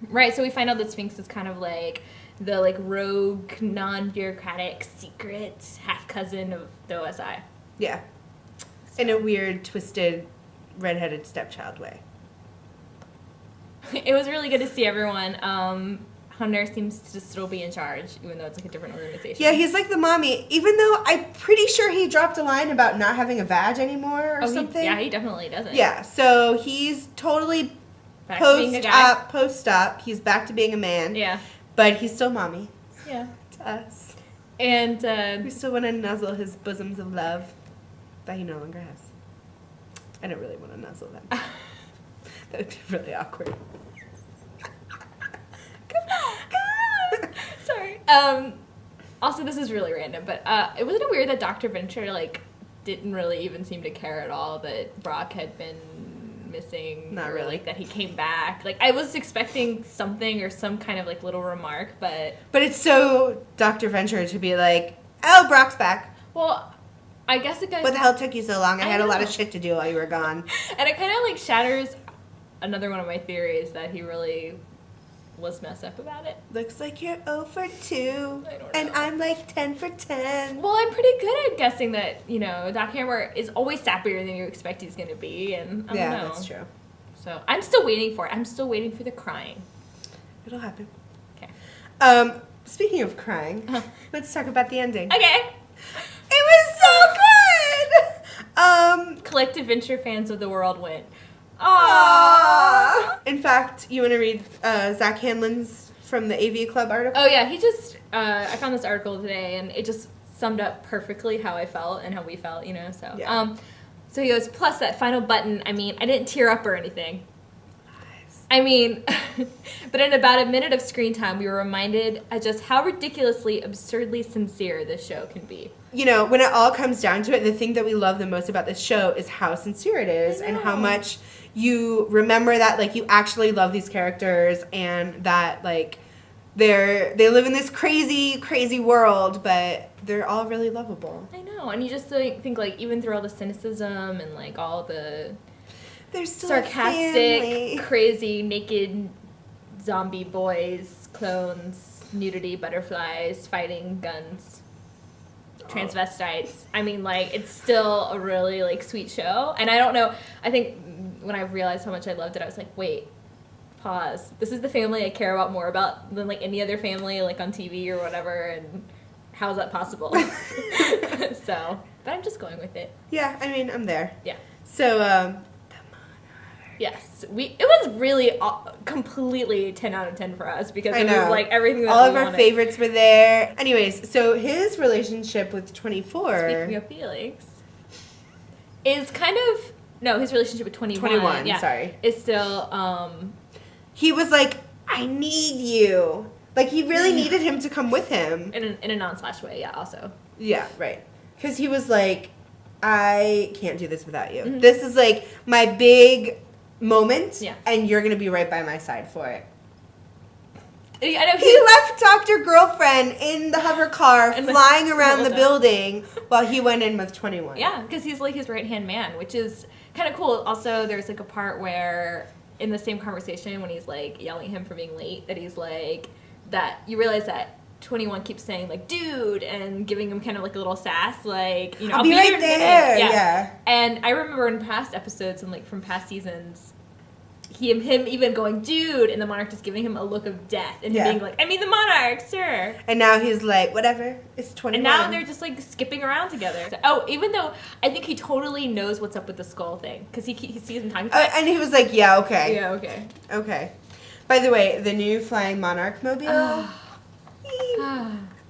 Right, so we find out that Sphinx is kind of like the like rogue, non-bureaucratic, secret half-cousin of the OSI. Yeah. In a weird, twisted, redheaded stepchild way. It was really good to see everyone. Hunter seems to still be in charge, even though it's like a different organization. Yeah, he's like the mommy, even though I'm pretty sure he dropped a line about not having a vag anymore or something. He definitely doesn't. Yeah, so he's totally Back to being a guy. post-up. He's back to being a man. Yeah. But he's still mommy. Yeah. To us. And we still want to nuzzle his bosoms of love that he no longer has. I don't really want to nuzzle them. That would be really awkward. Sorry. Also, this is really random, but it wasn't it weird that Dr. Venture like didn't really even seem to care at all that Brock had been missing. Not or really. like that he came back. Like I was expecting something or some kind of like little remark, but it's so Dr. Venture to be like, oh, Brock's back. Well, I guess it goes. What the hell took you so long? I had a lot of know. shit to do while you were gone. And it kind of like shatters another one of my theories that he really was messed up about it. Looks like you're 0 for 2. I don't And know. I'm like 10 for 10. Well, I'm pretty good at guessing that, you know, Doc Hammer is always sappier than you expect he's going to be, and I don't know. That's true. So I'm still waiting for it. I'm still waiting for the crying. It'll happen. Okay. Speaking of crying, let's talk about the ending. Okay. It was so good! Collective Venture fans of the world went, Aww. In fact, you want to read Zach Hanlon's from the AV Club article? Oh, yeah. He just, I found this article today, and it just summed up perfectly how I felt and how we felt, you know, so. Yeah. So he goes, plus that final button, I mean, I didn't tear up or anything. I mean, but in about a minute of screen time, we were reminded at just how ridiculously, absurdly sincere this show can be. You know, when it all comes down to it, the thing that we love the most about this show is how sincere it is and how much you remember that, like, you actually love these characters and that, like, they live in this crazy, crazy world, but they're all really lovable. I know, and you just think, like, even through all the cynicism and, like, all the They're still sarcastic, crazy, naked zombie boys, clones, nudity, butterflies, fighting, guns, transvestites. I mean, like, it's still a really, like, sweet show. And I don't know, I think when I realized how much I loved it, I was like, wait, pause. This is the family I care about more about than, like, any other family, like, on TV or whatever, and how is that possible? So, but I'm just going with it. Yeah, I mean, I'm there. Yeah. So, Yes, it was really completely 10 out of 10 for us because it was like everything that all we of our wanted. favorites were there. Anyways, so his relationship with 24. Speaking of Felix, is kind of his relationship with 21. 21, yeah, sorry. is still He was like, I need you. Like, he really needed him to come with him. in a non-slash way. Yeah, also. Yeah, right. Because he was like, I can't do this without you. Mm-hmm. This is like my big moment, Yeah. and you're gonna be right by my side for it. I know He left Dr. Girlfriend in the hover car, flying around the building while he went in with 21. Yeah, because he's like his right-hand man, which is kind of cool. Also, there's like a part where in the same conversation when he's like yelling at him for being late, that he's like, that you realize that 21 keeps saying like, dude, and giving him kind of like a little sass, like, you know, I'll be right here in a minute. there. Yeah. And I remember in past episodes and like from past seasons, him even going, dude, and the Monarch just giving him a look of death and him being like, I mean the Monarch, sir. And now he's like, whatever, it's 21. And now they're just like skipping around together. So, even though I think he totally knows what's up with the skull thing because he sees him talking about it. And he was like, yeah, okay. Yeah, okay. Okay. By the way, the new Flying Monarch mobile.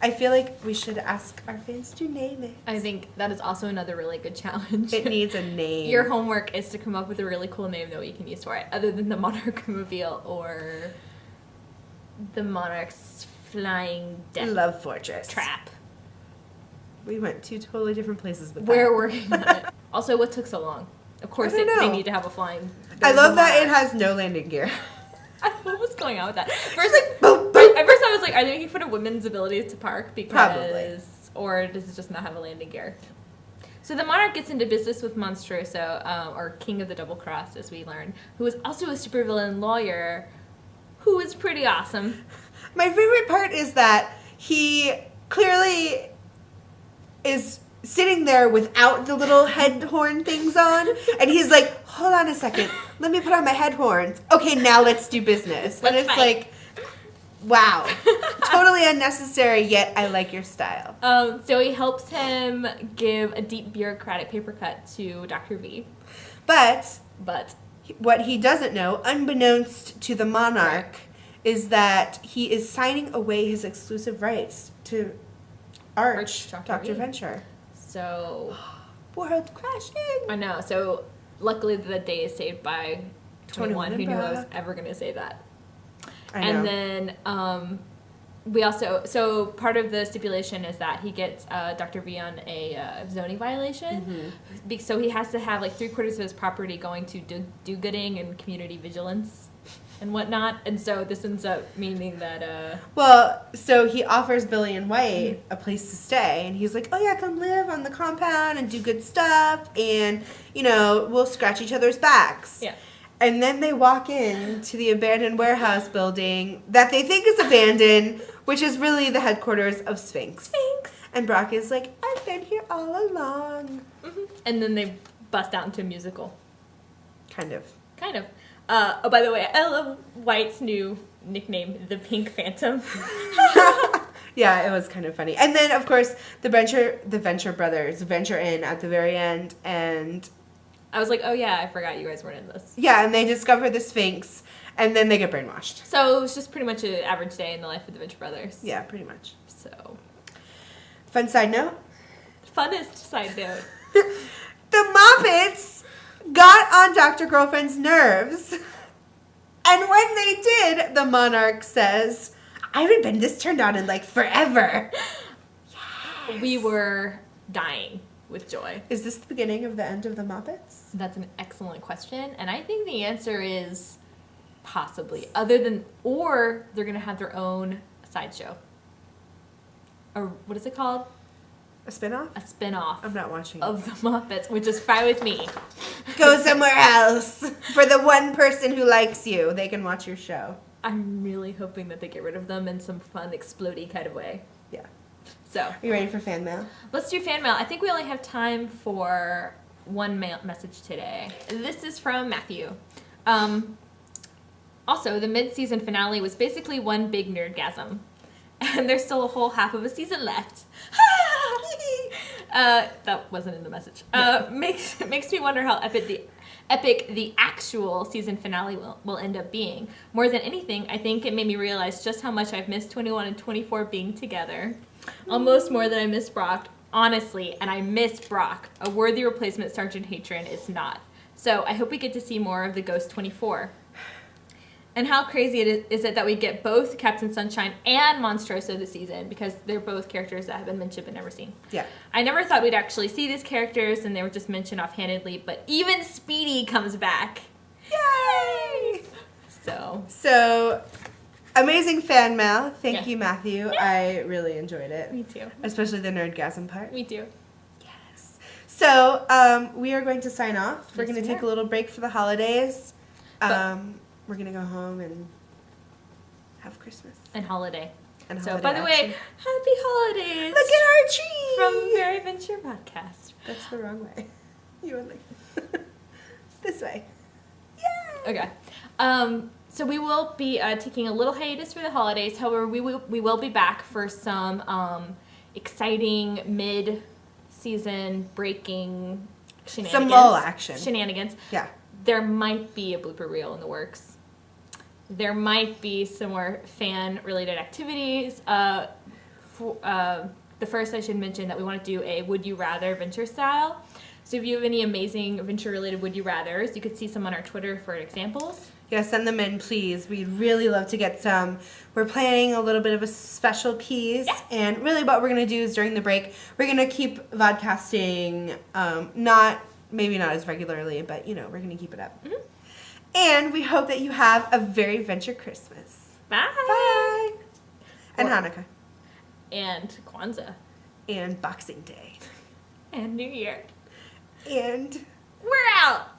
I feel like we should ask our fans to name it. I think that is also another really good challenge. It needs a name. Your homework is to come up with a really cool name that you can use for it, other than the Monarch Mobile or the Monarch's Flying Death Love Fortress. Trap. We went two totally different places with that. We're working on it. Also, what took so long? Of course, I don't know. they need to have a flying. I love that it has no landing gear. What was going on with that? First, like, boom, boom. At first I was like, are they making fun of women's abilities to park? Because, Probably. Or does it just not have a landing gear? So the Monarch gets into business with Monstroso, or King of the Double Cross, as we learn, who is also a supervillain lawyer who is pretty awesome. My favorite part is that he clearly is sitting there without the little head horn things on, and he's like, hold on a second, let me put on my head horns. Okay, now let's do business. And it's like, wow, totally unnecessary, yet I like your style. So he helps him give a deep bureaucratic paper cut to Dr. V. But what he doesn't know, unbeknownst to the monarch, is that he is signing away his exclusive rights to Arch, Dr. Venture. So... world crashing! I know. So, luckily the day is saved by 21. Who knew I was ever going to say that? I know. And then we also... So, part of the stipulation is that he gets Dr. V on a zoning violation. Mm-hmm. So, he has to have like 3/4 of his property going to do-gooding and community vigilance and whatnot. And so, this ends up meaning that... so he offers Billy and White a place to stay. And he's like, oh yeah, come live on the compound and do good stuff. And, we'll scratch each other's backs. Yeah. And then they walk in to the abandoned warehouse building that they think is abandoned, which is really the headquarters of Sphinx. And Brock is like, I've been here all along. Mm-hmm. And then they bust out into a musical. Kind of. Oh, by the way, I love White's new nickname, the Pink Phantom. Yeah, it was kind of funny. And then, of course, the Venture brothers venture in at the very end, and... I was like, oh yeah, I forgot you guys weren't in this. Yeah, and they discover the Sphinx, and then they get brainwashed. So it was just pretty much an average day in the life of the Venture brothers. Yeah, pretty much. So... Fun side note? Funnest side note. The Muppets got on Dr. Girlfriend's nerves. And when they did, the monarch says, I haven't been this turned on in like forever. Yes. We were dying with joy. Is this the beginning of the end of the Muppets? That's an excellent question. And I think the answer is possibly. Or they're going to have their own sideshow. Or what is it called? A spinoff? A spinoff. I'm not watching of the Muppets, which is fine with me. Go somewhere else. For the one person who likes you, they can watch your show. I'm really hoping that they get rid of them in some fun, explodey kind of way. Yeah. So. Are you ready for fan mail? Let's do fan mail. I think we only have time for one message today. This is from Matthew. Also, the mid-season finale was basically one big nerdgasm. And there's still a whole half of a season left. That wasn't in the message. Makes me wonder how epic the actual season finale will end up being. More than anything, I think it made me realize just how much I've missed 21 and 24 being together. Almost more than I miss Brock. Honestly, and I miss Brock. A worthy replacement Sergeant Hatron is not. So I hope we get to see more of the Ghost 24. And how crazy is it that we get both Captain Sunshine and Monstroso this season, because they're both characters that have been mentioned but never seen. Yeah. I never thought we'd actually see these characters, and they were just mentioned offhandedly, but even Speedy comes back. Yay! So amazing fan mail. Thank you, Matthew. Yeah. I really enjoyed it. Me too. Especially the nerdgasm part. Me too. Yes. So we are going to sign off. We're going to take a little break for the holidays. We're going to go home and have Christmas. And holiday. And so, holiday by the way, happy holidays. Look at our tree. From Very Venture Podcast. That's the wrong way. You went like this way. Yay! Okay. So we will be taking a little hiatus for the holidays. However, we will be back for some exciting mid-season breaking shenanigans. Some lull action. Shenanigans. Yeah. There might be a blooper reel in the works. There might be some more fan-related activities. The first, I should mention that we want to do a Would You Rather Venture style. So if you have any amazing Venture-related Would You Rathers, you could see some on our Twitter for examples. Yeah, send them in, please. We'd really love to get some. We're planning a little bit of a special piece. Yeah. And really what we're going to do is during the break, we're going to keep vodcasting, maybe not as regularly, but, we're going to keep it up. Mm-hmm. And we hope that you have a very Venture Christmas. Bye. Bye. And Hanukkah. And Kwanzaa. And Boxing Day. And New Year. And we're out.